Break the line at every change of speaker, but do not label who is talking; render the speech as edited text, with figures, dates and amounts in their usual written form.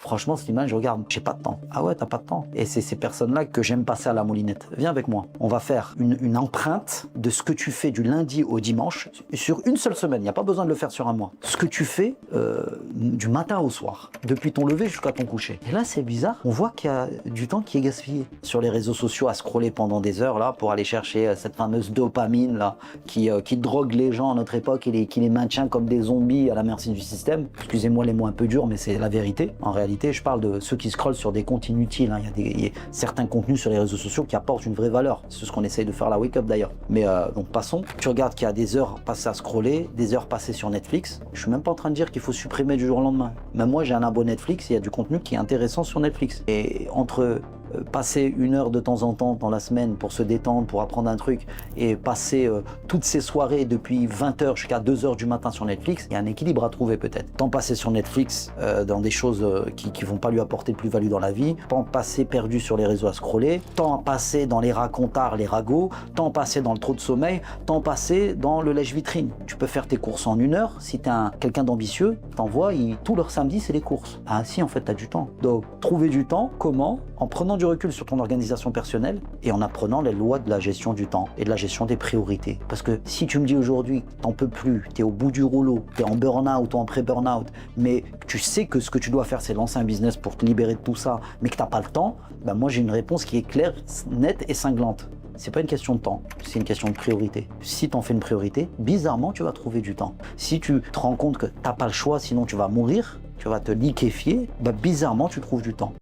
Franchement, Slimane, je regarde, j'ai pas de temps. Ah ouais, t'as pas de temps. Et c'est ces personnes-là que j'aime passer à la moulinette. Viens avec moi. On va faire une empreinte de ce que tu fais du lundi au dimanche sur une seule semaine. Il n'y a pas besoin de le faire sur un mois. Ce que tu fais du matin au soir, depuis ton lever jusqu'à ton coucher. Et là, c'est bizarre. On voit qu'il y a du temps qui est gaspillé sur les réseaux sociaux à scroller pendant des heures là pour aller chercher cette fameuse dopamine là qui drogue les gens à notre époque et qui les maintient comme des zombies à la merci du système. Excusez-moi les mots un peu durs, mais c'est la vérité. En réalité, je parle de ceux qui scrollent sur des comptes inutiles. Hein. Il y a certains contenus sur les réseaux sociaux qui apportent une vraie valeur. C'est ce qu'on essaye de faire à la Wake Up d'ailleurs. Mais donc passons. Tu regardes qu'il y a des heures passées à scroller, des heures passées sur Netflix. Je suis même pas en train de dire qu'il faut supprimer du jour au lendemain. Même moi, j'ai un abonné Netflix, il y a du contenu qui est intéressant sur Netflix. Et entre passer une heure de temps en temps dans la semaine pour se détendre, pour apprendre un truc, et passer toutes ces soirées depuis 20h jusqu'à 2h du matin sur Netflix, il y a un équilibre à trouver peut-être. Temps passé sur Netflix dans des choses qui vont pas lui apporter de plus-value dans la vie, temps passé perdu sur les réseaux à scroller, temps passé dans les racontards, les ragots, temps passé dans le trop de sommeil, temps passé dans le lèche-vitrine. Tu peux faire tes courses en 1 heure, si t'es quelqu'un d'ambitieux, t'envoies, tout leur samedi c'est les courses. Ah si, en fait t'as du temps. Donc trouver du temps, comment? En prenant du recul sur ton organisation personnelle et en apprenant les lois de la gestion du temps et de la gestion des priorités. Parce que si tu me dis aujourd'hui t'en peux plus, t'es au bout du rouleau, t'es en burn-out ou en pré-burn-out, mais tu sais que ce que tu dois faire c'est lancer un business pour te libérer de tout ça, mais que t'as pas le temps, ben moi j'ai une réponse qui est claire, nette et cinglante. C'est pas une question de temps, c'est une question de priorité. Si t'en fais une priorité, bizarrement tu vas trouver du temps. Si tu te rends compte que t'as pas le choix, sinon tu vas mourir, tu vas te liquéfier, ben bizarrement tu trouves du temps.